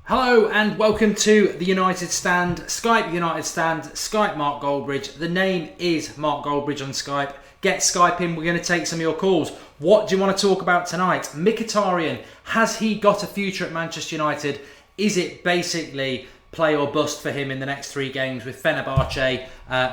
Hello and welcome to the United Stand, Skype United Stand, Skype Mark Goldbridge. The name is Mark Goldbridge on Skype. Get Skype in, we're going to take some of your calls. What do you want to talk about tonight? Mkhitaryan, has he got a future at Manchester United? Is it basically play or bust for him in the next 3 games with Fenerbahce,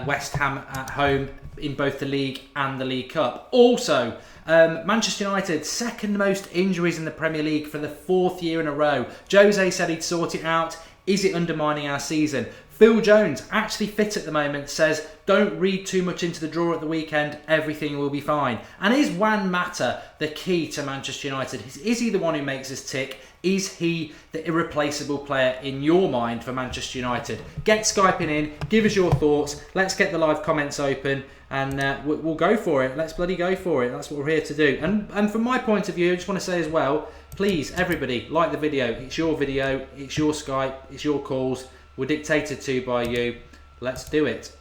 West Ham at home in both the League and the League Cup? Also, Manchester United, second most injuries in the Premier League for the 4th year in a row. Jose said he'd sort it out. Is it undermining our season? Phil Jones, actually fit at the moment, says don't read too much into the draw at the weekend, everything will be fine. And is Juan Mata the key to Manchester United? Is he the one who makes us tick? Is he the irreplaceable player in your mind for Manchester United? Get Skyping in, give us your thoughts, let's get the live comments open and we'll go for it. Let's bloody go for it. That's what we're here to do. And from my point of view, I just want to say as well, please, everybody, like the video. It's your video, it's your Skype, it's your calls. We're dictated to by you. Let's do it.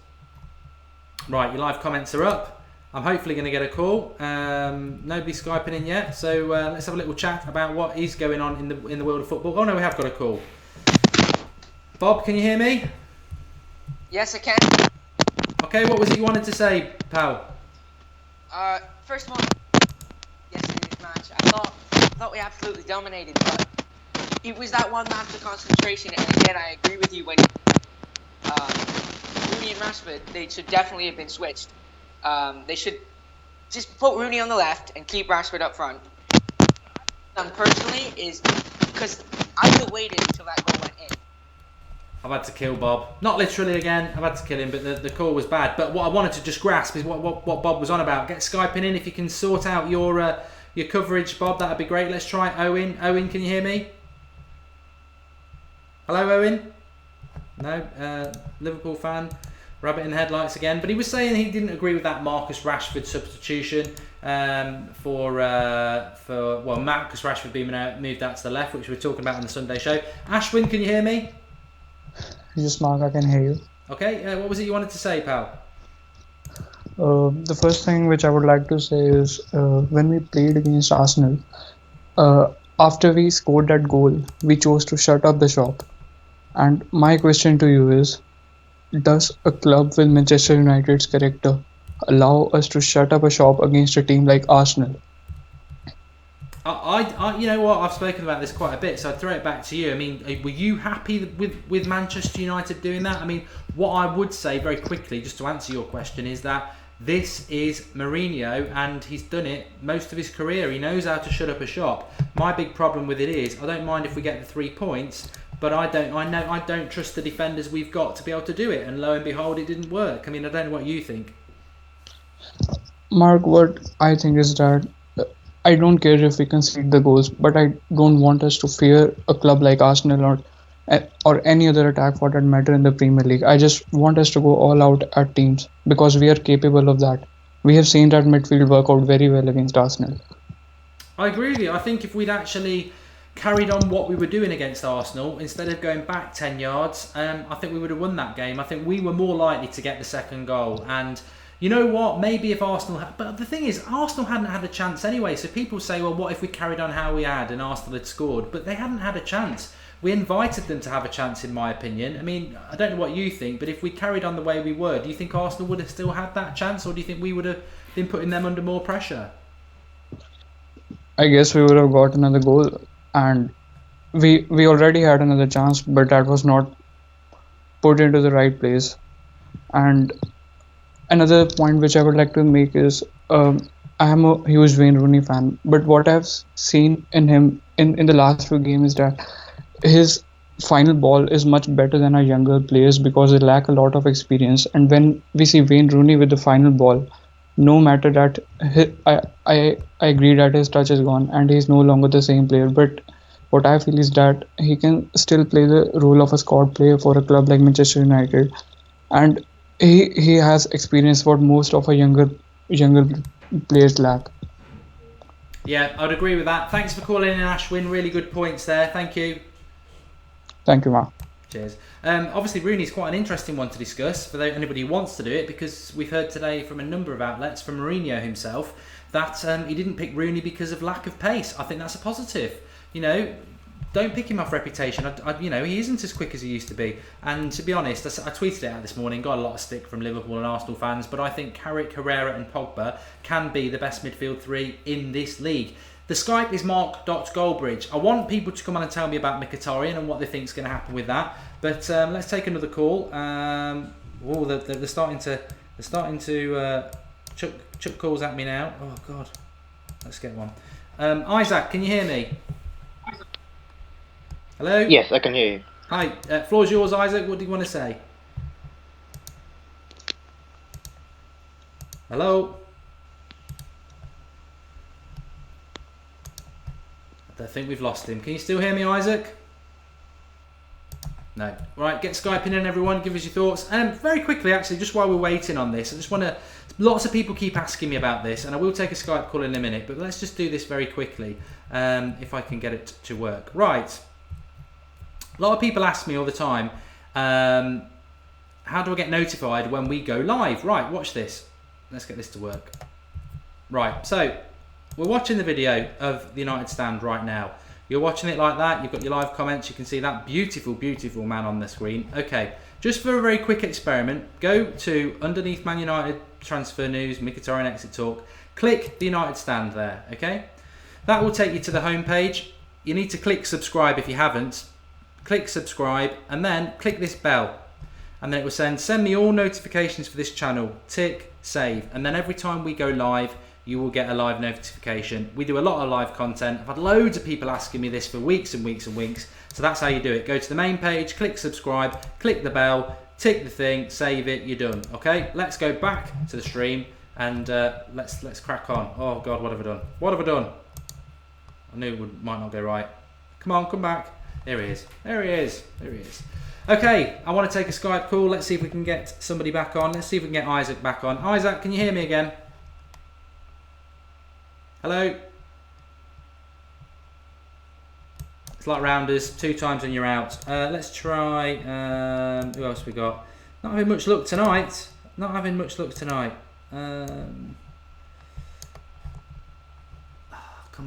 Right, your live comments are up. I'm hopefully going to get a call. Nobody's Skyping in yet, so let's have a little chat about what is going on in the world of football. Oh no, we have got a call. Bob, can you hear me? Yes, I can. Okay, what was it you wanted to say, pal? First of all, yesterday's match, I thought we absolutely dominated, but it was that one match of concentration, and again, I agree with you when Rooney and Rashford, they should definitely have been switched. They should just put Rooney on the left and keep Rashford up front. Personally, is because I would have waited until that goal went in. I've had to kill Bob. Not literally again, I've had to kill him, but the call was bad. But what I wanted to just grasp is what Bob was on about. Get Skyping in. If you can sort out your coverage, Bob, that'd be great. Let's try Owen. Owen, can you hear me? Hello, Owen? No? Liverpool fan. Rabbit in the headlights again. But he was saying he didn't agree with that Marcus Rashford substitution for Marcus Rashford being moved out to the left, which we were talking about on the Sunday show. Ashwin, can you hear me? Yes, Mark, I can hear you. Okay, what was it you wanted to say, pal? The first thing which I would like to say is when we played against Arsenal, after we scored that goal, we chose to shut up the shop. And my question to you is, does a club with Manchester United's character allow us to shut up a shop against a team like Arsenal? I you know what, I've spoken about this quite a bit, so I'd throw it back to you. I mean, were you happy with Manchester United doing that? I mean, what I would say very quickly, just to answer your question, is that this is Mourinho, and he's done it most of his career. He knows how to shut up a shop. My big problem with it is, I don't mind if we get the 3 points, but I don't trust the defenders we've got to be able to do it. And lo and behold, it didn't work. I mean, I don't know what you think. Mark, what I think is that I don't care if we concede the goals, but I don't want us to fear a club like Arsenal or any other attack for that matter in the Premier League. I just want us to go all out at teams because we are capable of that. We have seen that midfield work out very well against Arsenal. I agree with you. I think if we'd actually carried on what we were doing against Arsenal, instead of going back 10 yards, I think we would have won that game. I think we were more likely to get the second goal. And you know what? Maybe if Arsenal but the thing is, Arsenal hadn't had a chance anyway. So people say, well, what if we carried on how we had and Arsenal had scored? But they hadn't had a chance. We invited them to have a chance, in my opinion. I mean, I don't know what you think, but if we carried on the way we were, do you think Arsenal would have still had that chance, or do you think we would have been putting them under more pressure? I guess we would have got another goal, and we already had another chance, but that was not put into the right place. And another point which I would like to make is I am a huge Wayne Rooney fan, but what I've seen in him in the last few games is that his final ball is much better than our younger players because they lack a lot of experience. And when we see Wayne Rooney with the final ball, no matter that, I agree that his touch is gone and he's no longer the same player. But what I feel is that he can still play the role of a squad player for a club like Manchester United, and he has experience what most of our younger players lack. Yeah, I'd agree with that. Thanks for calling in, Ashwin. Really good points there. Thank you. Thank you, Mark. Cheers. Obviously, Rooney's quite an interesting one to discuss for anybody who wants to do it, because we've heard today from a number of outlets, from Mourinho himself, that he didn't pick Rooney because of lack of pace. I think that's a positive. You know, don't pick him off reputation. He isn't as quick as he used to be. And to be honest, I tweeted it out this morning, got a lot of stick from Liverpool and Arsenal fans, but I think Carrick, Herrera and Pogba can be the best midfield three in this league. The Skype is mark.goldbridge. I want people to come on and tell me about Mkhitaryan and what they think is going to happen with that. But let's take another call. They're starting to chuck calls at me now. Oh, God. Let's get one. Isaac, can you hear me? Hello? Yes, I can hear you. Hi, floor's yours, Isaac. What do you want to say? Hello? I think we've lost him. Can you still hear me, Isaac? No. Right, get Skyping in, everyone. Give us your thoughts. Very quickly, actually, just while we're waiting on this, I just want to... Lots of people keep asking me about this, and I will take a Skype call in a minute, but let's just do this very quickly, if I can get it to work. Right. A lot of people ask me all the time, how do I get notified when we go live? Right, watch this. Let's get this to work. Right, so we're watching the video of the United stand right now. You're watching it like that. You've got your live comments. You can see that beautiful, beautiful man on the screen. Okay, just for a very quick experiment, go to underneath Man United transfer news, Mkhitaryan exit talk. Click the United stand there, okay? That will take you to the home page. You need to click subscribe if you haven't. Click subscribe and then click this bell, and then it will send me all notifications for this channel. Tick save, and then every time we go live you will get a live notification. We do a lot of live content. I've had loads of people asking me this for weeks and weeks and weeks, so that's how you do it. Go to the main page, click subscribe, click the bell, tick the thing, save it, you're done. Okay, let's go back to the stream and let's crack on. Oh God, what have I done? What have I done? I knew it might not go right. Come on, come back. There he is. There he is. There he is. Okay, I want to take a Skype call. Let's see if we can get somebody back on. Let's see if we can get Isaac back on. Isaac, can you hear me again? Hello? It's like rounders. 2 times and you're out. Let's try... who else we got? Not having much luck tonight. Not having much luck tonight. Come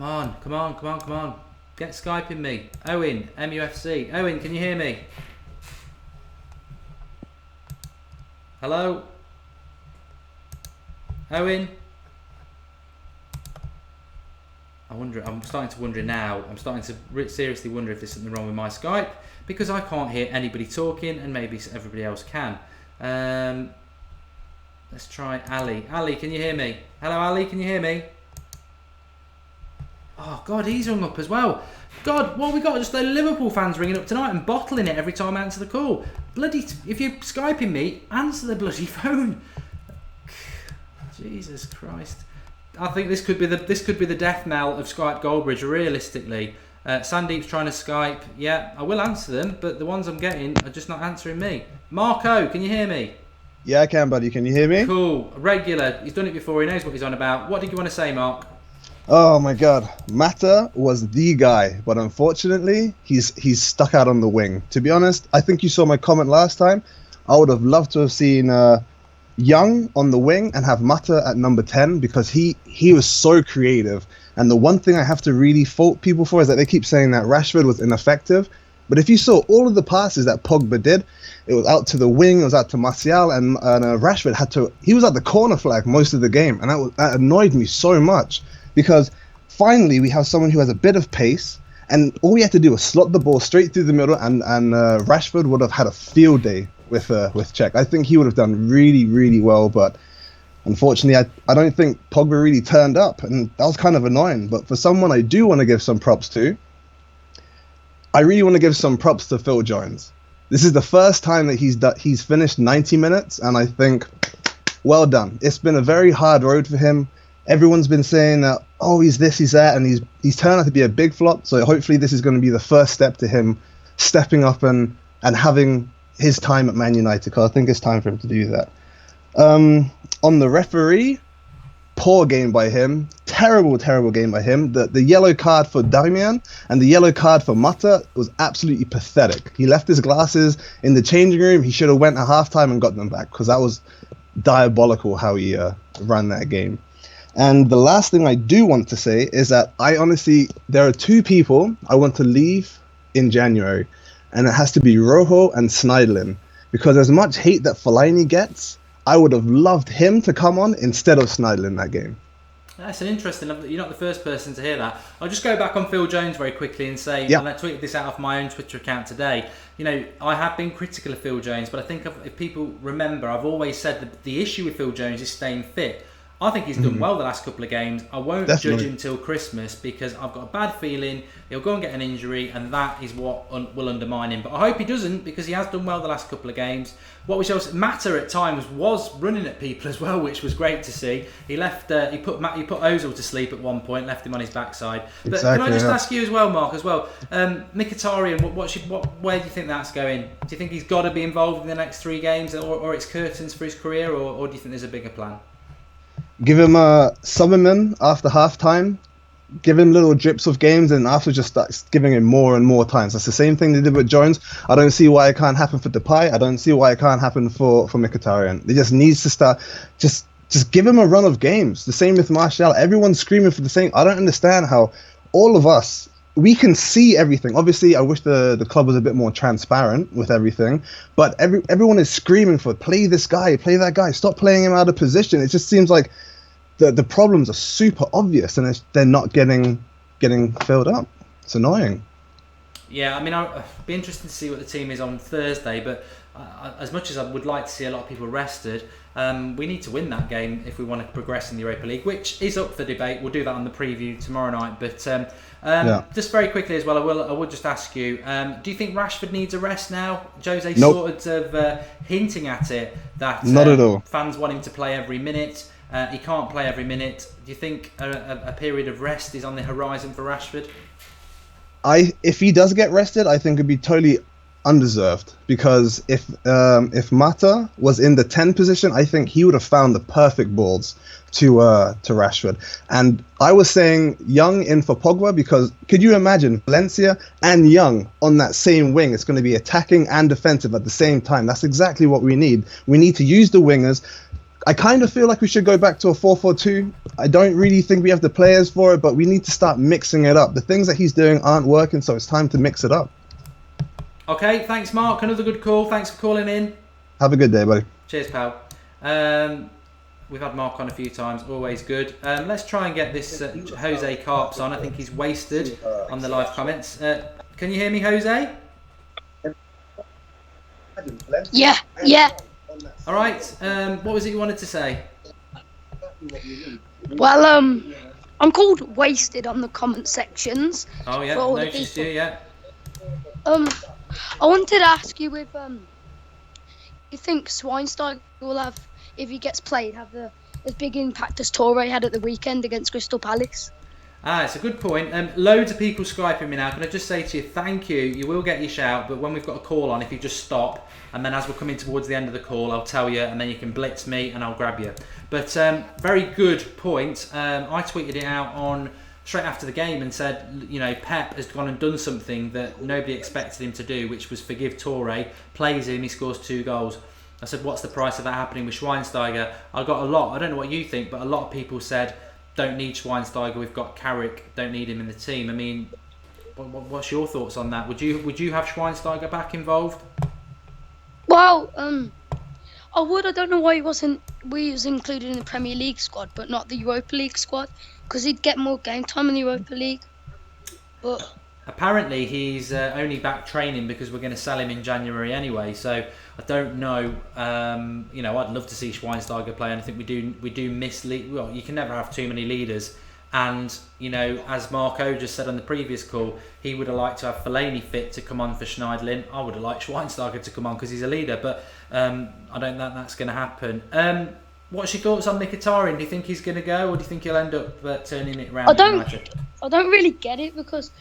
on, come on, come on, come on. Get Skyping me. Owen, MUFC. Owen, can you hear me? Hello? Owen? I'm starting to wonder now. I'm starting to seriously wonder if there's something wrong with my Skype, because I can't hear anybody talking and maybe everybody else can. Let's try Ali. Ali, can you hear me? Hello, Ali, can you hear me? Oh, God, he's hung up as well. God, what have we got? Just the Liverpool fans ringing up tonight and bottling it every time I answer the call. Bloody, if you're Skyping me, answer the bloody phone. Jesus Christ. I think this could be the death knell of Skype Goldbridge, realistically. Sandeep's trying to Skype. Yeah, I will answer them, but the ones I'm getting are just not answering me. Marco, can you hear me? Yeah, I can, buddy. Can you hear me? Cool. Regular. He's done it before. He knows what he's on about. What did you want to say, Mark? Oh my God, Mata was the guy, but unfortunately, he's stuck out on the wing. To be honest, I think you saw my comment last time. I would have loved to have seen Young on the wing and have Mata at number 10, because he was so creative. And the one thing I have to really fault people for is that they keep saying that Rashford was ineffective. But if you saw all of the passes that Pogba did, it was out to the wing, it was out to Martial, and Rashford he was at the corner flag most of the game, and that annoyed me so much. Because finally we have someone who has a bit of pace, and all we had to do was slot the ball straight through the middle, and Rashford would have had a field day with Czech. I think he would have done really, really well, but unfortunately I don't think Pogba really turned up, and that was kind of annoying. But for someone I do want to give some props to, I really want to give some props to Phil Jones. This is the first time that he's finished 90 minutes, and I think, well done. It's been a very hard road for him. Everyone's been saying that, oh, he's this, he's that, and he's turned out to be a big flop. So hopefully this is going to be the first step to him stepping up and having his time at Man United, because I think it's time for him to do that. On the referee, poor game by him. Terrible, terrible game by him. The yellow card for Darmian and the yellow card for Mata was absolutely pathetic. He left his glasses in the changing room. He should have went at halftime and got them back, because that was diabolical how he ran that game. And the last thing I do want to say is that there are 2 people I want to leave in January, and it has to be Rojo and Schneidlin. Because as much hate that Fellaini gets, I would have loved him to come on instead of Schneidlin that game. That's an interesting. You're not the first person to hear that. I'll just go back on Phil Jones very quickly and say, and I tweeted this out of my own Twitter account today. You know, I have been critical of Phil Jones, but I think if people remember, I've always said that the issue with Phil Jones is staying fit. I think he's done well the last couple of games. I won't judge him till Christmas because I've got a bad feeling he'll go and get an injury, and that is what will undermine him. But I hope he doesn't, because he has done well the last couple of games. What was else? Mata at times was running at people as well, which was great to see. He left. He put Ozil to sleep at one point, left him on his backside. But can I just ask you as well, Mark, as well? Mkhitaryan, where do you think that's going? Do you think he's got to be involved in the next 3 games, or it's curtains for his career, or do you think there's a bigger plan? Give him a Summerman after half-time. Give him little drips of games, and after just starts giving him more and more times. That's the same thing they did with Jones. I don't see why it can't happen for Depay. I don't see why it can't happen for Mkhitaryan. They just needs to start. Just give him a run of games. The same with Martial. Everyone's screaming for the same. I don't understand how all of us, we can see everything. Obviously, I wish the club was a bit more transparent with everything. But everyone is screaming for play this guy, play that guy. Stop playing him out of position. It just seems like the problems are super obvious, and they're not getting filled up. It's annoying. Yeah, I mean, I'd be interested to see what the team is on Thursday, but as much as I would like to see a lot of people rested, we need to win that game if we want to progress in the Europa League, which is up for debate. We'll do that on the preview tomorrow night. But just very quickly as well, I will just ask you, do you think Rashford needs a rest now? Jose sort of hinting at it, that not at all. Fans want him to play every minute. He can't play every minute. Do you think a period of rest is on the horizon for Rashford? If he does get rested, I think it'd be totally undeserved, because if Mata was in the 10 position, I think he would have found the perfect balls to Rashford. And I was saying Young in for Pogba, because could you imagine Valencia and Young on that same wing? It's going to be attacking and defensive at the same time. That's exactly what we need. We need to use the wingers. I kind of feel like we should go back to a 4-4-2. I don't really think we have the players for it, but we need to start mixing it up. The things that he's doing aren't working, so it's time to mix it up. Okay, thanks, Mark. Another good call. Thanks for calling in. Have a good day, buddy. Cheers, pal. We've had Mark on a few times. Always good. Let's try and get this Jose Carps on. I think he's wasted on the live comments. Can you hear me, Jose? Yeah. All right. What was it you wanted to say? Well, I'm called Wasted on the comment sections. Oh yeah, noticed you. Yeah. I wanted to ask you if you think Schweinsteiger will have, if he gets played, have as big impact as Torre had at the weekend against Crystal Palace. It's a good point. Loads of people Skyping me now. Can I just say to you, thank you. You will get your shout, but when we've got a call on, if you just stop, and then as we're coming towards the end of the call, I'll tell you, and then you can blitz me, and I'll grab you. But very good point. I tweeted it out on straight after the game and said, you know, Pep has gone and done something that nobody expected him to do, which was forgive Torre, plays him, he scores 2 goals. I said, what's the price of that happening with Schweinsteiger? I got a lot. I don't know what you think, but a lot of people said, don't need Schweinsteiger, we've got Carrick, don't need him in the team. I mean, what's your thoughts on that? Would you have Schweinsteiger back involved? Well, I would. I don't know why he was included in the Premier League squad, but not the Europa League squad, because he'd get more game time in the Europa League. But apparently he's only back training because we're going to sell him in January anyway. So I don't know. You know, I'd love to see Schweinsteiger play, and I think we do miss. Well, you can never have too many leaders. And you know, as Marco just said on the previous call, he would have liked to have Fellaini fit to come on for Schneidlin. I would have liked Schweinsteiger to come on because he's a leader, but I don't think that's going to happen. What's your thoughts on Mkhitaryan? Do you think he's going to go, or do you think he'll end up turning it around? I don't really get it, because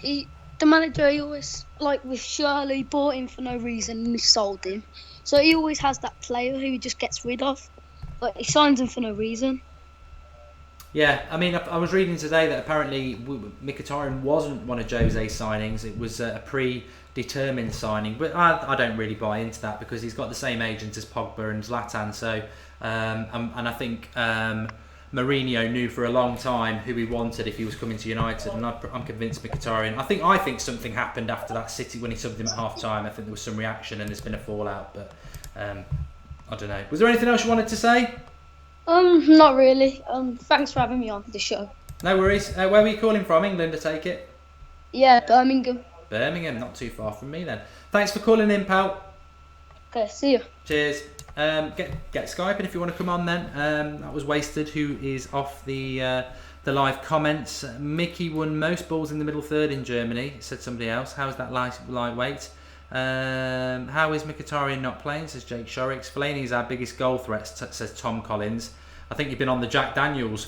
the manager, he always, like with Shirley, bought him for no reason and he sold him. So he always has that player who he just gets rid of. Like, he signs him for no reason. Yeah, I mean, I was reading today that apparently Mkhitaryan wasn't one of Jose's signings. It was a predetermined signing, but I don't really buy into that, because he's got the same agent as Pogba and Zlatan. So, and I think Mourinho knew for a long time who he wanted if he was coming to United, and I'm convinced Mkhitaryan. I think something happened after that City when he subbed him at half time. I think there was some reaction and there's been a fallout, but I don't know. Was there anything else you wanted to say? Not really. Thanks for having me on the show. No worries. Where were you calling from? England, I take it? Yeah, Birmingham. Birmingham, not too far from me then. Thanks for calling in, pal. Okay, see you. Cheers. Get Skyping if you want to come on then. That was Wasted, who is off the live comments. Mickey won most balls in the middle third in Germany, said somebody else. How is that lightweight? How is Mkhitaryan not playing, says Jake Shorrocks. Fellaini's our biggest goal threat, says Tom Collins. I think you've been on the Jack Daniels.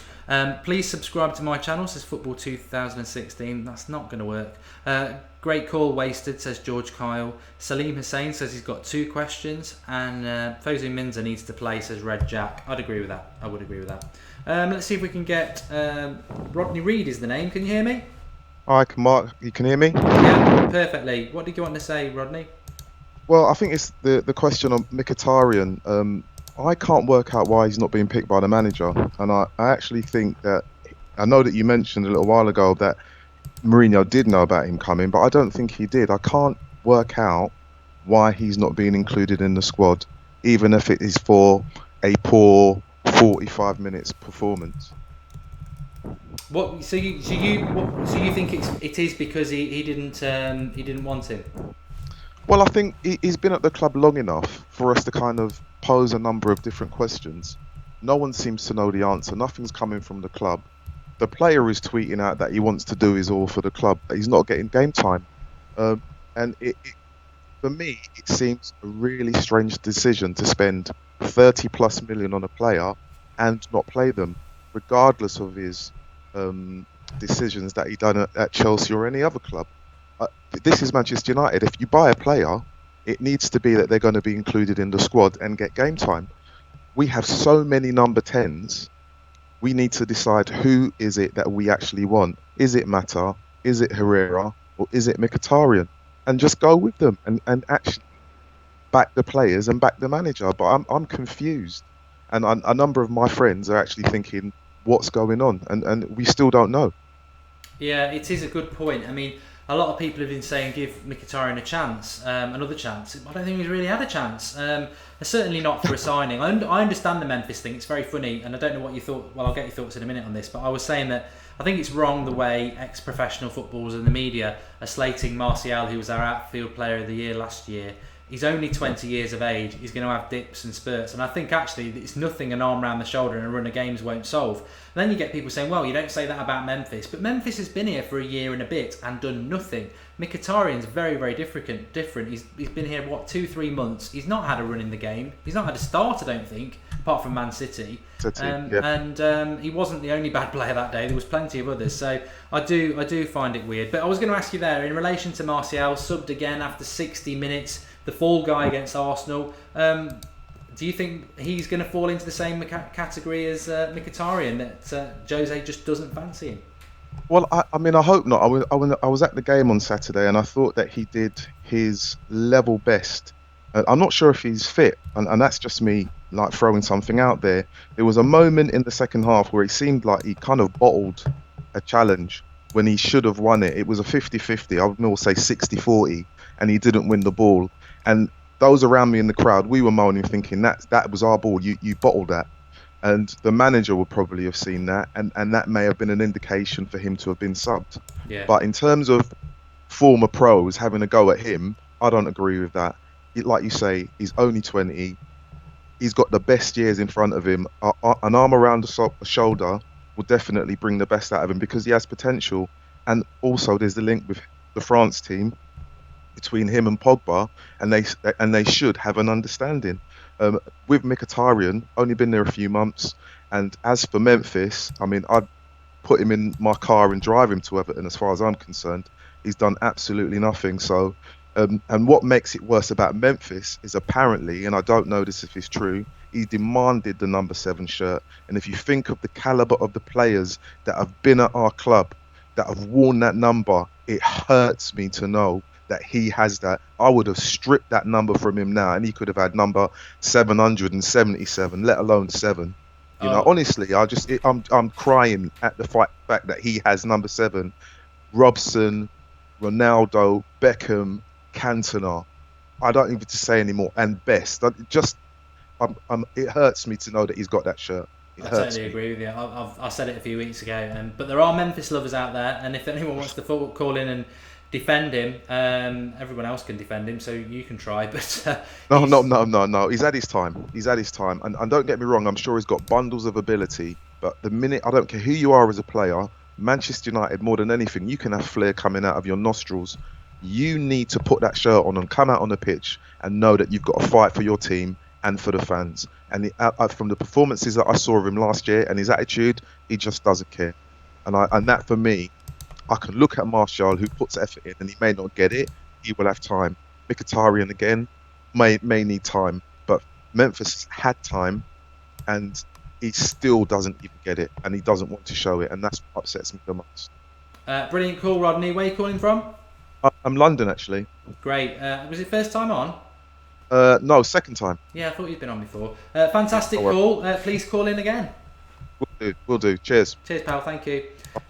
Please subscribe to my channel, says Football 2016. That's not going to work. Great call, Wasted, says George Kyle. Salim Hussein says he's got 2 questions. And Fosu Minza needs to play, says Red Jack. I'd agree with that. I would agree with that. Let's see if we can get... Rodney Reed is the name. Can you hear me? Hi, Mark. You can hear me? Yeah, perfectly. What did you want to say, Rodney? Well, I think it's the question on Mkhitaryan. I can't work out why he's not being picked by the manager. And I actually think that... I know that you mentioned a little while ago that Mourinho did know about him coming, but I don't think he did. I can't work out why he's not being included in the squad, even if it is for a poor 45 minutes performance. What? So you think it is because he didn't want him? Well, I think he's been at the club long enough for us to kind of pose a number of different questions. No one seems to know the answer. Nothing's coming from the club. The player is tweeting out that he wants to do his all for the club, but he's not getting game time. And for me, it seems a really strange decision to spend 30 plus million on a player and not play them, regardless of his decisions that he done at Chelsea or any other club. This is Manchester United. If you buy a player, it needs to be that they're going to be included in the squad and get game time. We have so many number 10s. We need to decide who is it that we actually want. Is it Mata? Is it Herrera? Or is it Mkhitaryan? And just go with them and actually back the players and back the manager. But I'm confused. And a number of my friends are actually thinking, what's going on? And we still don't know. Yeah, it is a good point. I mean, a lot of people have been saying give Mkhitaryan a chance, another chance. I don't think he's really had a chance. Certainly not for a signing. I understand the Memphis thing. It's very funny, and I don't know what you thought. Well, I'll get your thoughts in a minute on this. But I was saying that I think it's wrong the way ex-professional footballers and the media are slating Martial, who was our outfield player of the year last year. He's only 20 years of age. He's going to have dips and spurts. And I think actually it's nothing an arm around the shoulder and a run of games won't solve. And then you get people saying, well, you don't say that about Memphis. But Memphis has been here for a year and a bit and done nothing. Mkhitaryan's very, very different. He's been here, 2-3 months. He's not had a run in the game. He's not had a start, I don't think, apart from Man City. And he wasn't the only bad player that day. There was plenty of others. So I do find it weird. But I was going to ask you there, in relation to Martial, subbed again after 60 minutes, the fall guy against Arsenal. Do you think he's going to fall into the same category as Mkhitaryan, that Jose just doesn't fancy him? Well, I mean, I hope not. I was at the game on Saturday, and I thought that he did his level best. I'm not sure if he's fit, and that's just me like throwing something out there. There was a moment in the second half where it seemed like he kind of bottled a challenge when he should have won it. It was a 50-50, I would more say 60-40, and he didn't win the ball. And those around me in the crowd, we were moaning, thinking that was our ball. You bottled that. And the manager would probably have seen that, and that may have been an indication for him to have been subbed. Yeah. But in terms of former pros having a go at him, I don't agree with that. Like you say, he's only 20. He's got the best years in front of him. An arm around the shoulder will definitely bring the best out of him because he has potential. And also there's the link with the France team between him and Pogba, and they should have an understanding. With Mkhitaryan, only been there a few months, and as for Memphis, I mean, I'd put him in my car and drive him to Everton. As far as I'm concerned, he's done absolutely nothing. So, and what makes it worse about Memphis is apparently, and I don't know this if it's true, he demanded the number 7 shirt. And if you think of the caliber of the players that have been at our club, that have worn that number, it hurts me to know that he has that. I would have stripped that number from him now, and he could have had number 777, let alone 7. You know, honestly, I'm crying at the fact that he has number 7, Robson, Ronaldo, Beckham, Cantona. I don't even to say anymore. And Best. It hurts me to know that he's got that shirt. I totally agree with you. I said it a few weeks ago, but there are Memphis lovers out there, and if anyone wants to call in and defend him, everyone else can defend him, so you can try. But no. He's had his time. And don't get me wrong, I'm sure he's got bundles of ability. But the minute, I don't care who you are as a player, Manchester United, more than anything, you can have flair coming out of your nostrils. You need to put that shirt on and come out on the pitch and know that you've got to fight for your team and for the fans. And from the performances that I saw of him last year and his attitude, he just doesn't care. And that for me, I can look at Martial, who puts effort in, and he may not get it. He will have time. Mkhitaryan again may need time, but Memphis had time, and he still doesn't even get it, and he doesn't want to show it, and that's what upsets me the most. Brilliant call, Rodney. Where are you calling from? I'm London, actually. Great. Was it first time on? No, second time. Yeah, I thought you'd been on before. Fantastic call. Please call in again. Will do. Cheers. Cheers, pal. Thank you.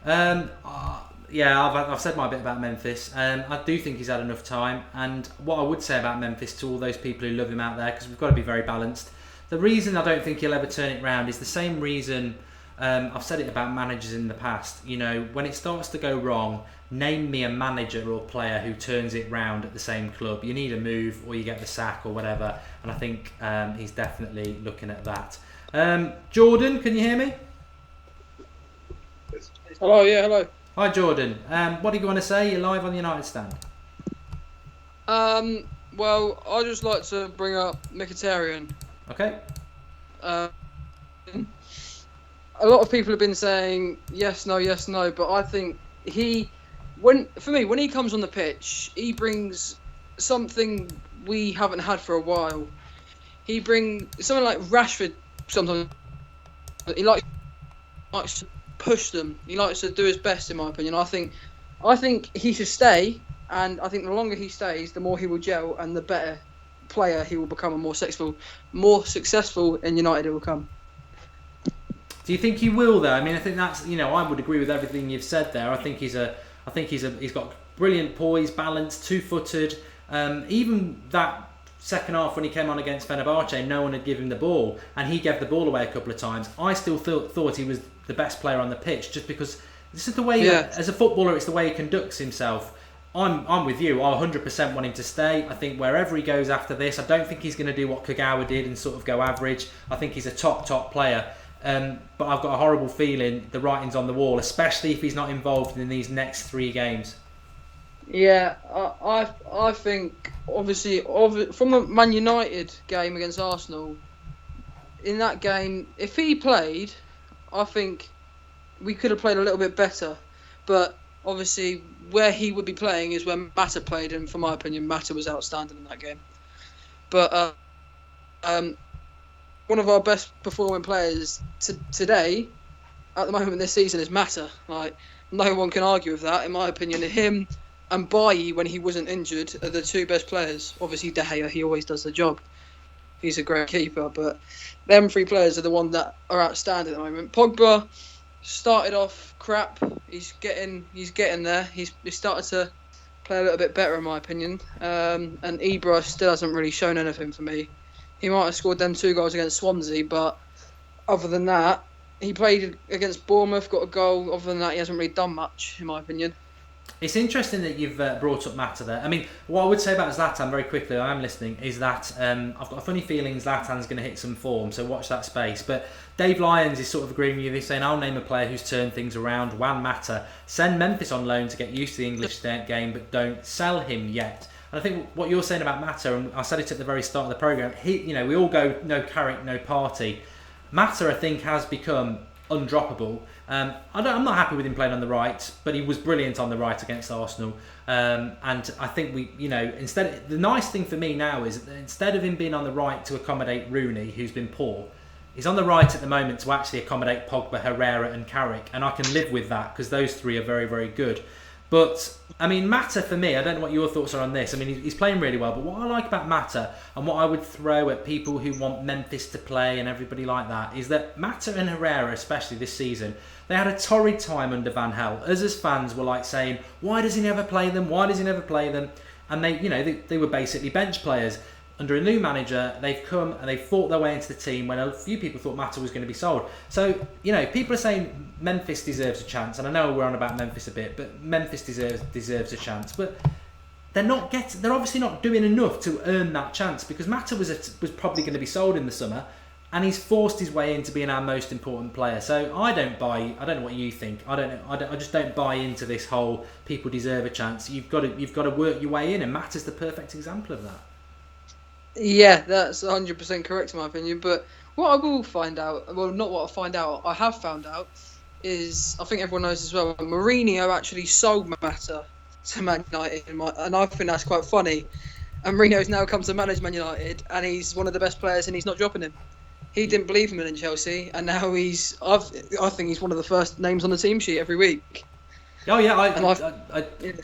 I've said my bit about Memphis. I do think he's had enough time. And what I would say about Memphis to all those people who love him out there, because we've got to be very balanced. The reason I don't think he'll ever turn it round is the same reason I've said it about managers in the past. You know, when it starts to go wrong, name me a manager or player who turns it round at the same club. You need a move or you get the sack or whatever. And I think he's definitely looking at that. Jordan, can you hear me? Hello, yeah, hello. Hi, Jordan. What do you want to say? You're live on the United Stand. Well, I'd just like to bring up Mkhitaryan. Okay. A lot of people have been saying yes, no, but I think when he comes on the pitch, he brings something we haven't had for a while. He brings something like Rashford. Sometimes he likes to push them. He likes to do his best, in my opinion. I think he should stay, and I think the longer he stays, the more he will gel, and the better player he will become, and more successful in United he will come. Do you think he will though? I mean, I think that's, I would agree with everything you've said there. I think he's got brilliant poise, balance, 2-footed. Even that second half when he came on against Fenerbahce, no one had given him the ball, and he gave the ball away a couple of times. I still thought he was the best player on the pitch, just because this is the way, as a footballer, it's the way he conducts himself. I'm with you. I 100% want him to stay. I think wherever he goes after this, I don't think he's going to do what Kagawa did and sort of go average. I think he's a top player. But I've got a horrible feeling the writing's on the wall, especially if he's not involved in these next 3 games. Yeah, I think, obviously, from the Man United game against Arsenal, in that game, if he played, I think we could have played a little bit better. But obviously, where he would be playing is where Mata played, and for my opinion, Mata was outstanding in that game. But one of our best performing players today, at the moment this season, is Mata. Like, no one can argue with that, in my opinion. Him and Bailly, when he wasn't injured, are the 2 best players. Obviously, De Gea, he always does the job. He's a great keeper, but them 3 players are the ones that are outstanding at the moment. Pogba started off crap. He's getting there. He's started to play a little bit better, in my opinion. And Ibra still hasn't really shown anything for me. He might have scored them 2 goals against Swansea, but other than that, he played against Bournemouth, got a goal. Other than that, he hasn't really done much, in my opinion. It's interesting that you've brought up Mata there. I mean, what I would say about Zlatan, very quickly, I am listening, is that I've got a funny feeling Zlatan's going to hit some form, so watch that space. But Dave Lyons is sort of agreeing with you. He's saying, I'll name a player who's turned things around, Juan Mata. Send Memphis on loan to get used to the English game, but don't sell him yet. And I think what you're saying about Mata, and I said it at the very start of the programme, we all go no carrot, no party. Mata, I think, has become undroppable. I'm not happy with him playing on the right, but he was brilliant on the right against Arsenal. And I think the nice thing for me now is that instead of him being on the right to accommodate Rooney, who's been poor, he's on the right at the moment to actually accommodate Pogba, Herrera and Carrick, and I can live with that because those 3 are very, very good. But I mean, Mata for me, I don't know what your thoughts are on this. I mean, he's playing really well, but what I like about Mata and what I would throw at people who want Memphis to play and everybody like that is that Mata and Herrera, especially this season, they had a torrid time under Van Gaal. Us as fans were like saying, why does he never play them? Why does he never play them? And they were basically bench players. Under a new manager, they've come and they've fought their way into the team when a few people thought Mata was going to be sold. So, people are saying Memphis deserves a chance, and I know we're on about Memphis a bit, but Memphis deserves a chance. But they're obviously not doing enough to earn that chance, because Mata was probably going to be sold in the summer, and he's forced his way into being our most important player. So I don't know what you think. I just don't buy into this whole people deserve a chance. You've got to work your way in, and Mata's the perfect example of that. Yeah, that's 100% correct in my opinion. But what I will find out, well, not what I find out, I have found out, is I think everyone knows as well, Mourinho actually sold Mata to Man United, and I think that's quite funny. And Mourinho's now come to manage Man United, and he's one of the best players, and he's not dropping him. He didn't believe him in Chelsea, and now I think he's one of the first names on the team sheet every week. Oh yeah,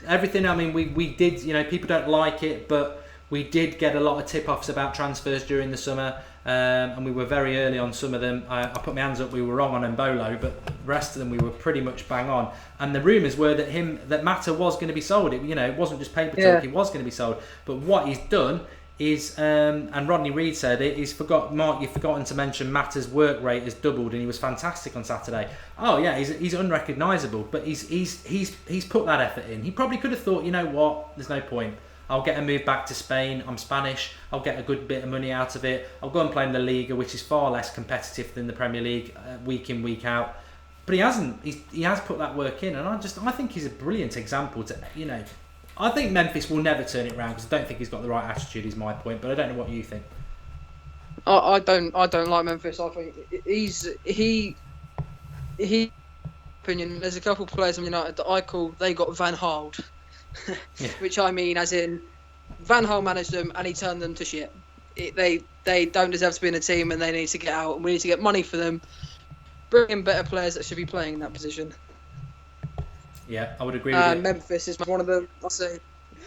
everything. I mean, we did. People don't like it, but we did get a lot of tip-offs about transfers during the summer, and we were very early on some of them. I put my hands up, we were wrong on Mbolo, but the rest of them we were pretty much bang on. And the rumours were that Mata was going to be sold. It wasn't just paper talk, he was going to be sold. But what he's done is, and Rodney Reed said it, Mark, you've forgotten to mention Mata's work rate has doubled, and he was fantastic on Saturday. Oh yeah, he's unrecognisable, but he's put that effort in. He probably could have thought, you know what, there's no point. I'll get a move back to Spain. I'm Spanish. I'll get a good bit of money out of it. I'll go and play in the Liga, which is far less competitive than the Premier League, week in, week out. But he hasn't. He has put that work in, and I think he's a brilliant example to. I think Memphis will never turn it around, because I don't think he's got the right attitude. Is my point, but I don't know what you think. I don't like Memphis. I think he opinion. There's a couple of players in United that they got Van Gaal. Yeah. Which I mean as in Van Gaal managed them and he turned them to shit. They don't deserve to be in a team, and they need to get out, and we need to get money for them, bring in better players that should be playing in that position. Yeah, I would agree with you. Memphis is one of them. I say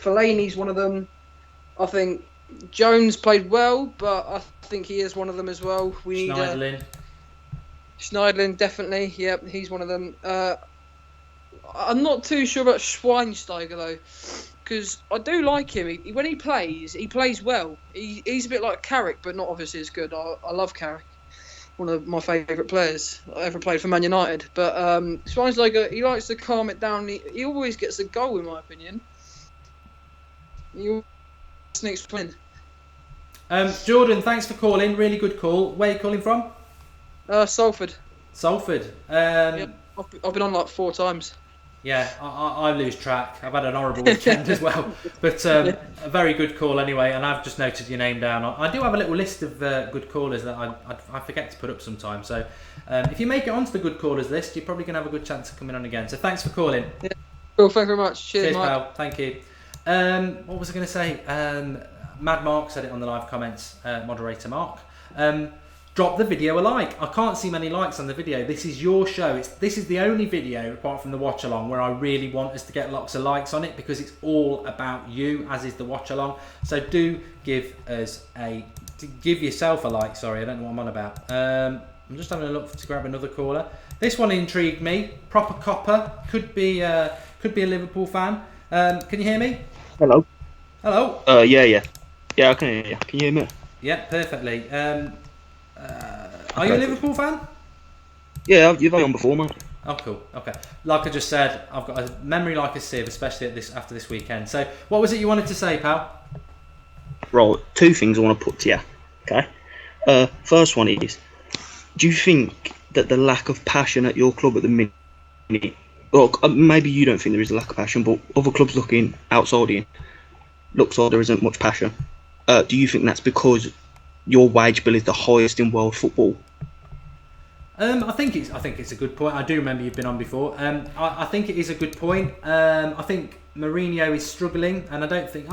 Fellaini's one of them. I think Jones played well, but I think he is one of them as well. We need Schneidlin, definitely. Yep, he's one of them. I'm not too sure about Schweinsteiger though, because I do like him. When he plays well. He's a bit like Carrick, but not obviously as good. I love Carrick, one of my favourite players I ever played for Man United. But Schweinsteiger, he likes to calm it down. He always gets a goal, in my opinion. He sneaks in. Jordan, thanks for calling. Really good call. Where are you calling from? Salford. Salford. Yep. I've been on like 4 times. Yeah, I lose track. I've had an horrible weekend as well. But a very good call anyway, and I've just noted your name down. I do have a little list of good callers that I forget to put up sometimes. So if you make it onto the good callers list, you're probably going to have a good chance of coming on again. So thanks for calling. Yeah. Cool, thank you very much. Cheers, Mike. Pal. Thank you. What was I going to say? Mad Mark said it on the live comments, moderator Mark. Drop the video a like. I can't see many likes on the video. This is your show. This is the only video, apart from the watch along, where I really want us to get lots of likes on it, because it's all about you, as is the watch along. So do give yourself a like. Sorry, I don't know what I'm on about. I'm just having a look to grab another caller. This one intrigued me. Proper copper. Could be a Liverpool fan. Can you hear me? Hello. Hello. Yeah, I can hear you. Can you hear me? Yeah, perfectly. Are you a Liverpool fan? Yeah, you've been on before, mate. Oh, cool. Okay. Like I just said, I've got a memory like a sieve, especially after this weekend. So, what was it you wanted to say, pal? Right, 2 things I want to put to you. Okay. First one is, do you think that the lack of passion at your club at the minute, well, maybe you don't think there is a lack of passion, but other clubs looking outside in, looks like there isn't much passion. Do you think that's because your wage bill is the highest in world football? I think it's a good point. I do remember you've been on before. I think it is a good point. I think Mourinho is struggling, and I don't think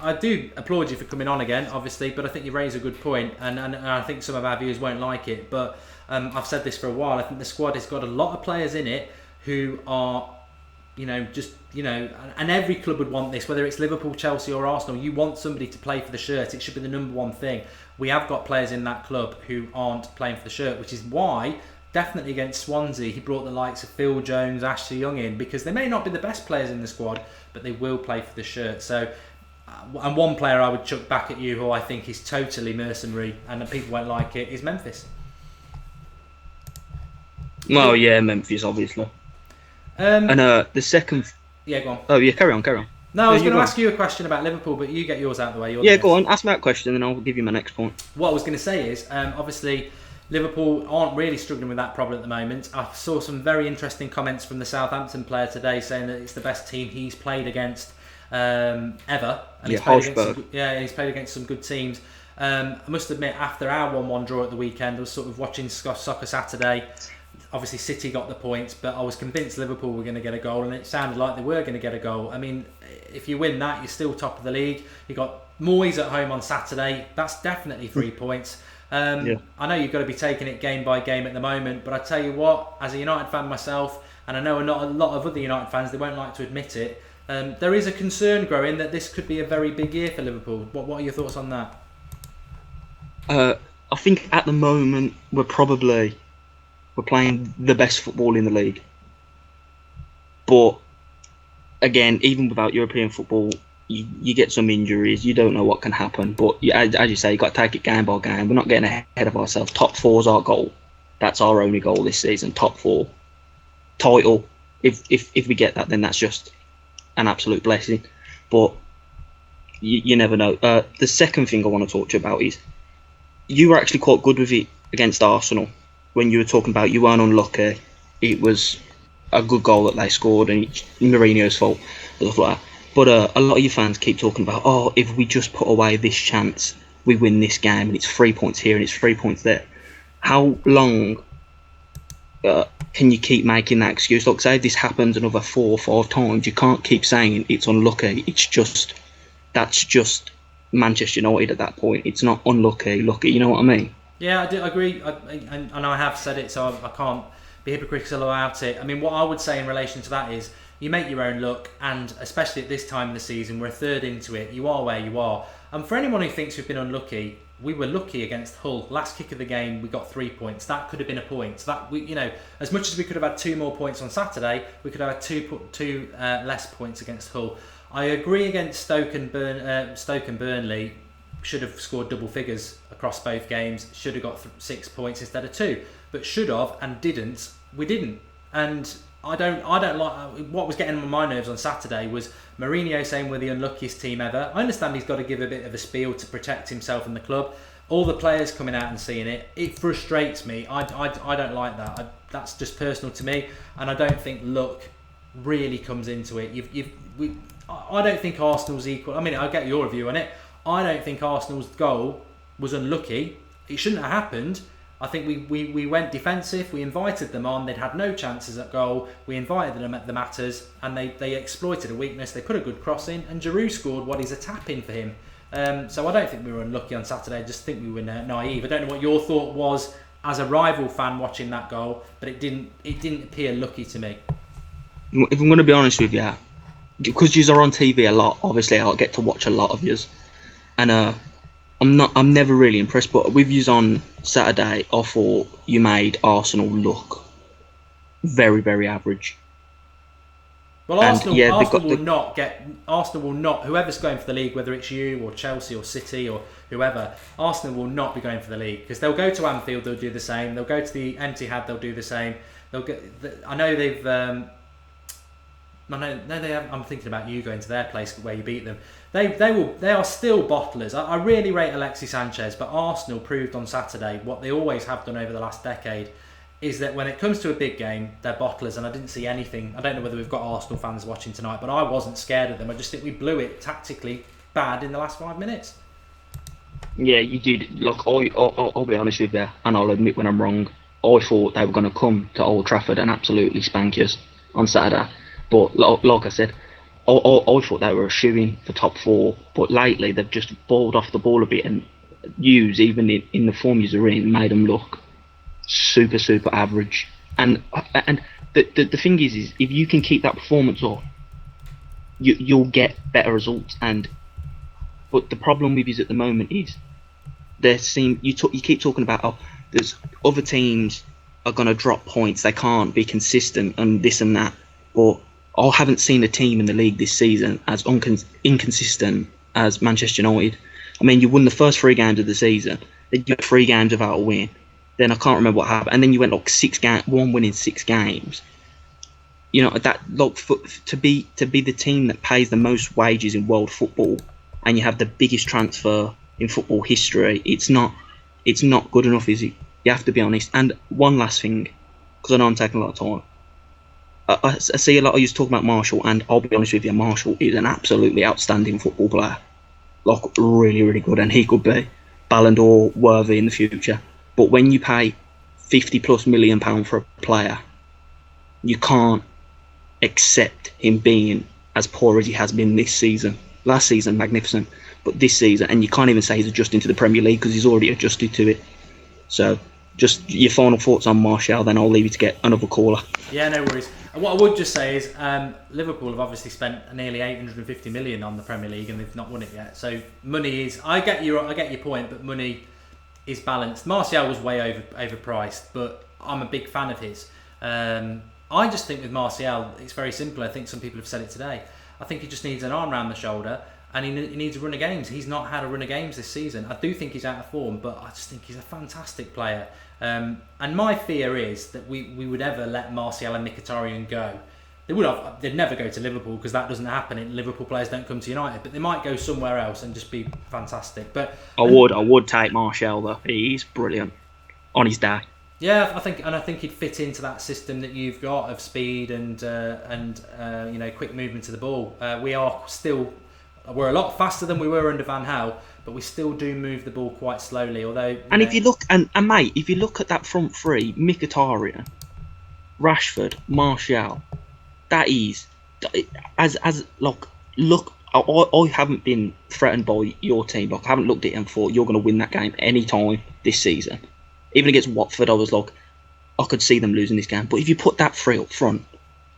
I do applaud you for coming on again, obviously. But I think you raise a good point, and I think some of our viewers won't like it. But I've said this for a while. I think the squad has got a lot of players in it who are and every club would want this, whether it's Liverpool, Chelsea or Arsenal. You want somebody to play for the shirt. It should be the number one thing. We have got players in that club who aren't playing for the shirt, which is why, definitely against Swansea, he brought the likes of Phil Jones, Ashley Young in, because they may not be the best players in the squad, but they will play for the shirt. So, and one player I would chuck back at you who I think is totally mercenary and people won't like it is Memphis. Well, yeah, Memphis, obviously. And the second... Yeah, go on. Oh, yeah, carry on. No, I was going to ask you a question about Liverpool, but you get yours out of the way. Yeah, go on. Ask me that question, and I'll give you my next point. What I was going to say is, obviously, Liverpool aren't really struggling with that problem at the moment. I saw some very interesting comments from the Southampton player today saying that it's the best team he's played against ever. And he's played against some good teams. I must admit, after our 1-1 draw at the weekend, I was sort of watching Soccer Saturday. Obviously, City got the points, but I was convinced Liverpool were going to get a goal, and it sounded like they were going to get a goal. I mean, if you win that, you're still top of the league. You got Moyes at home on Saturday. That's definitely 3 points. I know you've got to be taking it game by game at the moment, but I tell you what, as a United fan myself, and I know a lot of other United fans, they won't like to admit it, there is a concern growing that this could be a very big year for Liverpool. What are your thoughts on that? I think at the moment we're playing the best football in the league. But again, even without European football, you get some injuries. You don't know what can happen. But as you say, you got to take it game by game. We're not getting ahead of ourselves. Top 4's our goal. That's our only goal this season. Top 4 title. If we get that, then that's just an absolute blessing. But you never know. The second thing I want to talk to you about is you were actually quite good with it against Arsenal. When you were talking about you weren't unlucky, it was a good goal that they scored and it's Mourinho's fault, stuff like that. But a lot of your fans keep talking about, if we just put away this chance, we win this game and it's 3 points here and it's 3 points there. How long can you keep making that excuse? Like, say if this happens another 4 or 5 times, you can't keep saying it's unlucky. That's just Manchester United at that point. It's not unlucky, lucky, you know what I mean? Yeah, I do agree, and I have said it, so I can't be hypocritical about it. I mean, what I would say in relation to that is you make your own luck, and especially at this time of the season, we're a third into it, you are where you are. And for anyone who thinks we've been unlucky, we were lucky against Hull. Last kick of the game, we got 3 points. That could have been a point. So that as much as we could have had 2 more points on Saturday, we could have had two less points against Hull. I agree against Stoke and Burnley. Should have scored double figures across both games, should have got 6 points instead of 2, but should have and didn't. We didn't, and I don't like what was getting on my nerves on Saturday was Mourinho saying we're the unluckiest team ever. I understand he's got to give a bit of a spiel to protect himself and the club. All the players coming out and seeing it, it frustrates me. I don't like that. That's just personal to me, and I don't think luck really comes into it. I don't think Arsenal's equal. I mean, I'll get your view on it. I don't think Arsenal's goal was unlucky. It shouldn't have happened. I think we went defensive. We invited them on. They'd had no chances at goal. We invited them at the matters, and they exploited a weakness. They put a good cross in, and Giroud scored what is a tap in for him. So I don't think we were unlucky on Saturday. I just think we were naive. I don't know what your thought was as a rival fan watching that goal, but it didn't appear lucky to me. If I'm going to be honest with you, because yous are on TV a lot, obviously I'll get to watch a lot of yous. And I'm never really impressed, but with yous on Saturday, I thought you made Arsenal look very, very average. Well, Arsenal will not, whoever's going for the league, whether it's you or Chelsea or City or whoever, Arsenal will not be going for the league because they'll go to Anfield, they'll do the same. They'll go to the Etihad, they'll do the same. I know they've. I'm thinking about you going to their place where you beat them. They are still bottlers. I really rate Alexis Sanchez, but Arsenal proved on Saturday what they always have done over the last decade is that when it comes to a big game, they're bottlers, and I didn't see anything. I don't know whether we've got Arsenal fans watching tonight, but I wasn't scared of them. I just think we blew it tactically bad in the last 5 minutes. Yeah, you did. Look, I'll be honest with you, and I'll admit when I'm wrong. I thought they were going to come to Old Trafford and absolutely spank us on Saturday. But like I said, I thought they were a shoo-in for top 4. But lately, they've just balled off the ball a bit, and yous, even in the form yous are in, made them look super, super average. And the thing is if you can keep that performance up, you'll get better results. But the problem with is at the moment is you keep talking about there's other teams are gonna drop points, they can't be consistent and this and that. But I haven't seen a team in the league this season as inconsistent as Manchester United. I mean, you won the first 3 games of the season, then you had 3 games without a win. Then I can't remember what happened, and then you went like 1 win in 6 games. You know that to be the team that pays the most wages in world football, and you have the biggest transfer in football history. It's not good enough, is it? You have to be honest. And one last thing, because I know I'm taking a lot of time. I see a lot of you talking about Marshall, and I'll be honest with you, Marshall is an absolutely outstanding football player. Like, really, really good, and he could be Ballon d'Or worthy in the future. But when you pay £50+ million for a player, you can't accept him being as poor as he has been this season. Last season, magnificent, but this season, and you can't even say he's adjusting to the Premier League because he's already adjusted to it. So, just your final thoughts on Martial, then I'll leave you to get another caller. Yeah, no worries. And what I would just say is Liverpool have obviously spent nearly 850 million on the Premier League and they've not won it yet. So money is, I get your point, but money is balanced. Martial was way overpriced, but I'm a big fan of his. I just think with Martial, it's very simple. I think some people have said it today. I think he just needs an arm around the shoulder and he needs a run of games. He's not had a run of games this season. I do think he's out of form, but I just think he's a fantastic player. And my fear is that we would ever let Martial and Mkhitaryan go. They'd never go to Liverpool because that doesn't happen. Liverpool players don't come to United, but they might go somewhere else and just be fantastic. But I would take Martial though. He's brilliant on his day. Yeah, I think he'd fit into that system that you've got of speed and quick movement to the ball. We're a lot faster than we were under Van Gaal, but we still do move the ball quite slowly. Although, if you look mate, if you look at that front three, Mkhitaryan, Rashford, Martial, that is look. I haven't been threatened by your team. Like, I haven't looked at it and thought you're going to win that game any time this season. Even against Watford, I was like, I could see them losing this game. But if you put that three up front,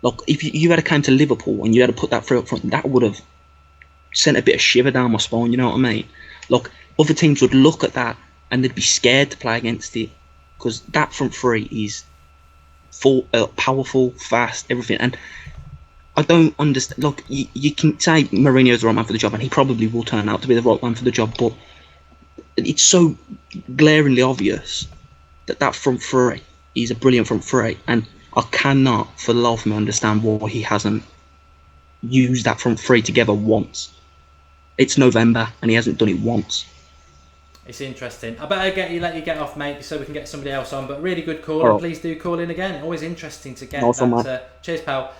like if you had come to Liverpool and you had to put that three up front, that would have sent a bit of shiver down my spine. You know what I mean? Like, other teams would look at that and they'd be scared to play against it because that front three is powerful, fast, everything. And I don't understand. Look, you can say Mourinho's the right man for the job, and he probably will turn out to be the right man for the job. But it's so glaringly obvious that front three is a brilliant front three, and I cannot for the life of me understand why he hasn't used that front three together once. It's November and he hasn't done it once. It's interesting. I better let you get off, mate, so we can get somebody else on. But really good call, All right. And please do call in again. Always interesting to get Awesome, that. Cheers, pal.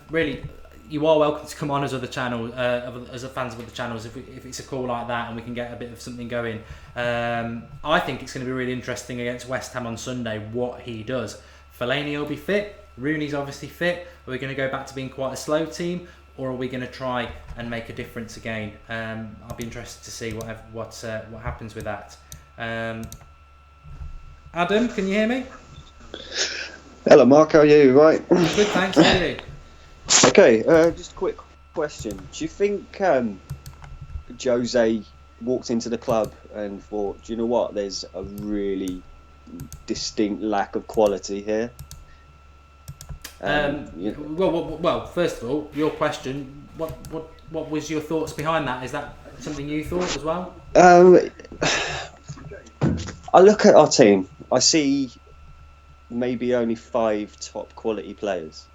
Really, you are welcome to come on as other channel, as a fans of other channels, if it's a call like that and we can get a bit of something going. I think it's going to be really interesting against West Ham on Sunday what he does. Fellaini will be fit. Rooney's obviously fit. Are we going to go back to being quite a slow team, or are we going to try and make a difference again? I'll be interested to see what happens with that. Adam, can you hear me? Hello, Mark. How are you? Right. Good, thanks. How are you? Okay. Just a quick question. Do you think Jose walked into the club and thought, "Do you know what? There's a really distinct lack of quality here"? Well, first of all, your question. What was your thoughts behind that? Is that something you thought as well? I look at our team. I see maybe only 5 top quality players.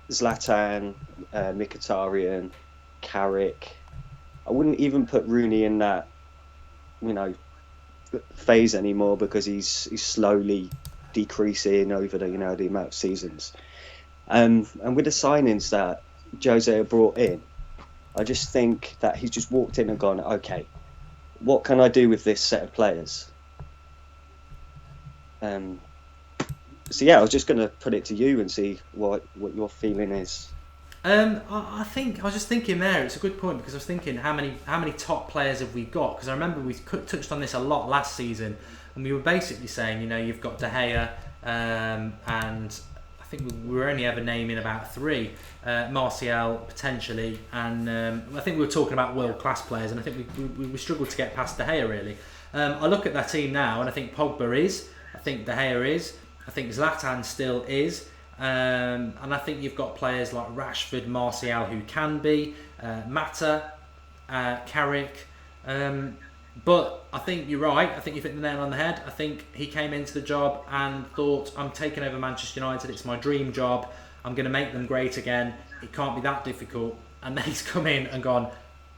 Zlatan, Mkhitaryan, Carrick. I wouldn't even put Rooney in that, phase anymore because he's slowly decreasing over the amount of seasons. And with the signings that Jose brought in, I just think that he's just walked in and gone, okay, what can I do with this set of players? So yeah, I was just going to put it to you and see what your feeling is. I think I was just thinking there. It's a good point because I was thinking how many top players have we got? Because I remember we touched on this a lot last season, and we were basically saying, you've got De Gea, and I think we were only ever naming about 3. Martial potentially, and I think we were talking about world-class players, and I think we struggled to get past De Gea really. I look at that team now, and I think Pogba is, I think De Gea is, I think Zlatan still is, and I think you've got players like Rashford, Martial who can be, Mata, Carrick, but I think you're right. I think you've hit the nail on the head. I think he came into the job and thought, I'm taking over Manchester United, it's my dream job, I'm going to make them great again, it can't be that difficult. And then he's come in and gone,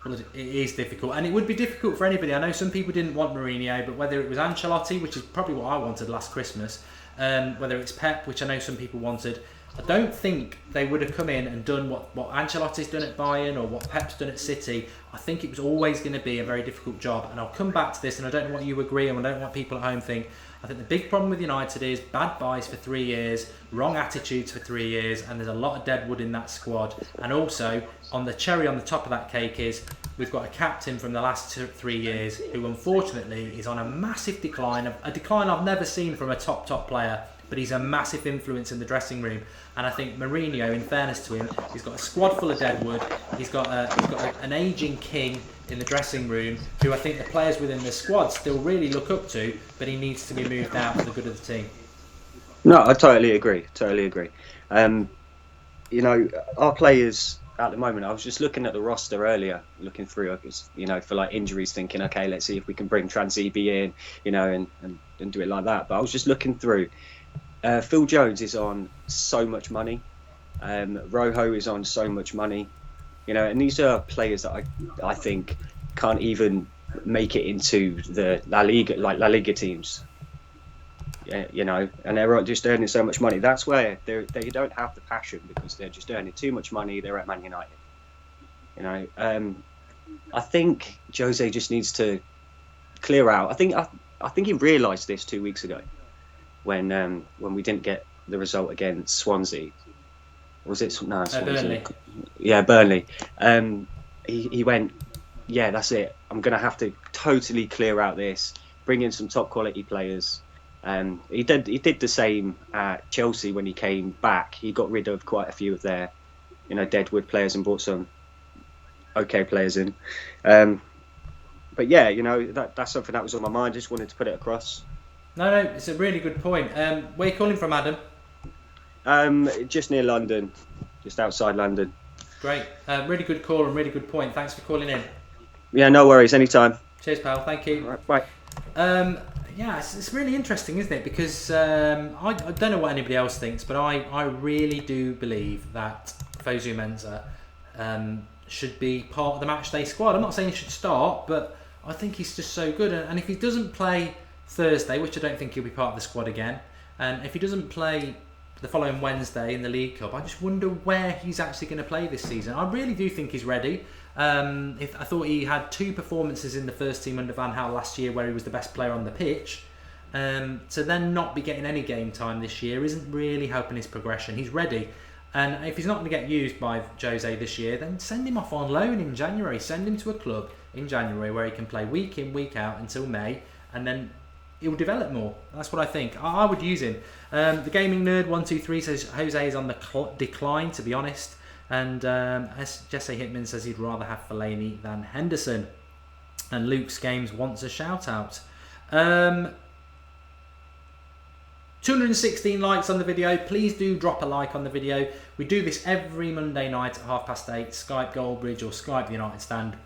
well, it is difficult, and it would be difficult for anybody. I know some people didn't want Mourinho, but whether it was Ancelotti, which is probably what I wanted last Christmas, whether it's Pep, which I know some people wanted, I don't think they would have come in and done what Ancelotti's done at Bayern or what Pep's done at City. I think it was always going to be a very difficult job, and I'll come back to this, and I don't know what you agree, and I don't know what people at home think. I think the big problem with United is bad buys for 3 years, wrong attitudes for 3 years, and there's a lot of dead wood in that squad. And also, on the cherry on the top of that cake is we've got a captain from the last 3 years who unfortunately is on a massive decline, a decline I've never seen from a top player, but he's a massive influence in the dressing room. And I think Mourinho, in fairness to him, he's got a squad full of deadwood, he's got an ageing king in the dressing room who I think the players within the squad still really look up to, but he needs to be moved out for the good of the team. No, I totally agree. You know, our players at the moment, I was just looking at the roster earlier, looking through, you know, for like injuries, thinking, okay, let's see if we can bring Transebe in, you know, and do it like that. But I was just looking through. Phil Jones is on so much money. Rojo is on so much money. You know, and these are players that I think can't even make it into the La Liga teams. You know, and they're just earning so much money. That's where they don't have the passion, because they're just earning too much money. They're at Man United. You know, I think Jose just needs to clear out. I think he realised this 2 weeks ago when we didn't get the result against Swansea. Was it Burnley? Yeah, Burnley. He went, yeah, that's it. I'm going to have to totally clear out this, bring in some top quality players. He did the same at Chelsea when he came back. He got rid of quite a few of their, you know, deadwood players and brought some okay players in. But yeah, you know, that's something that was on my mind. Just wanted to put it across. No, it's a really good point. Where are you calling from, Adam? Just near London, just outside London. Great. Really good call and really good point. Thanks for calling in. Yeah, no worries. Anytime. Cheers, pal. Thank you. All right, bye. Yeah, it's really interesting, isn't it? Because I don't know what anybody else thinks, but I really do believe that Fosu Mensah should be part of the matchday squad. I'm not saying he should start, but I think he's just so good. And if he doesn't play Thursday, which I don't think he'll be part of the squad again, and if he doesn't play the following Wednesday in the League Cup, I just wonder where he's actually going to play this season. I really do think he's ready. I thought he had 2 performances in the first team under Van Gaal last year where he was the best player on the pitch. To then not be getting any game time this year isn't really helping his progression. He's ready. And if he's not going to get used by Jose this year, then send him off on loan in January. Send him to a club in January where he can play week in, week out until May, and then he'll develop more. That's what I think. I would use him. The Gaming Nerd 123 says Jose is on the decline, to be honest. And as Jesse Hitman says, he'd rather have Fellaini than Henderson. And Luke's Games wants a shout out. 216 likes on the video. Please do drop a like on the video. We do this every Monday night at 8:30. Skype Goldbridge or Skype United Stand,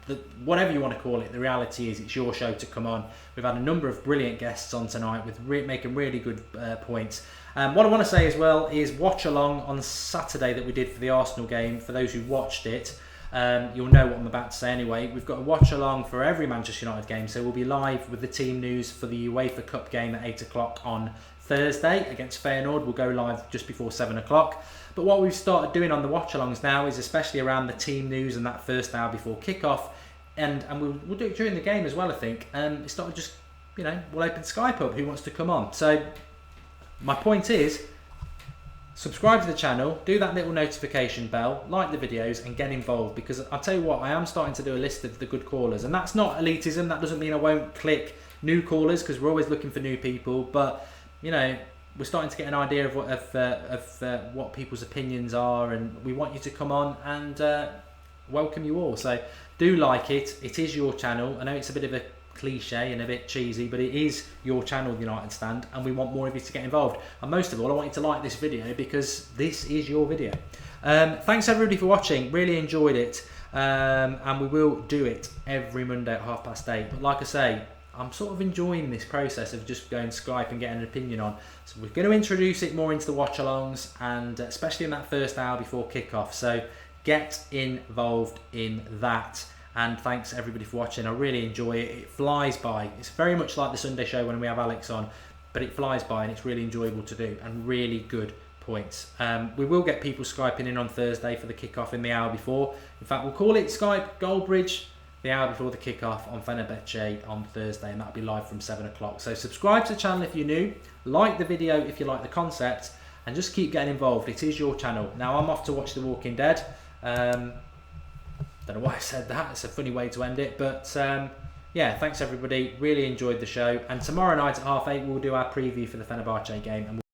whatever you want to call it. The reality is it's your show to come on. We've had a number of brilliant guests on tonight with making really good points. What I want to say as well is watch along on Saturday that we did for the Arsenal game. For those who watched it, you'll know what I'm about to say anyway. We've got a watch along for every Manchester United game, so we'll be live with the team news for the UEFA Cup game at 8 o'clock on Thursday against Feyenoord. We'll go live just before 7 o'clock. But what we've started doing on the watch-alongs now is especially around the team news and that first hour before kick-off, and we'll do it during the game as well, I think. It started just, you know, we'll open Skype up, who wants to come on. So my point is, subscribe to the channel, do that little notification bell, like the videos and get involved, because I'll tell you what, I am starting to do a list of the good callers, and that's not elitism. That doesn't mean I won't click new callers, because we're always looking for new people, but you know, we're starting to get an idea of what people's opinions are, and we want you to come on and welcome you all. So do like it. It is your channel. I know it's a bit of a cliche and a bit cheesy, but it is your channel, the United Stand, and we want more of you to get involved. And most of all, I want you to like this video because this is your video. Thanks everybody for watching. Really enjoyed it, and we will do it every Monday at 8:30. But like I say, I'm sort of enjoying this process of just going Skype and getting an opinion on. So we're going to introduce it more into the watch-alongs, and especially in that first hour before kickoff. So get involved in that. And thanks everybody for watching. I really enjoy it. It flies by. It's very much like the Sunday show when we have Alex on, but it flies by and it's really enjoyable to do and really good points. We will get people Skyping in on Thursday for the kickoff in the hour before. In fact, we'll call it Skype Goldbridge the hour before the kickoff on Fenerbahce on Thursday, and that'll be live from 7 o'clock. So subscribe to the channel if you're new, like the video if you like the concept, and just keep getting involved. It is your channel. Now I'm off to watch The Walking Dead. Don't know why I said that. It's a funny way to end it, but yeah, thanks everybody. Really enjoyed the show, and tomorrow night at 8:30 we'll do our preview for the Fenerbahce game, and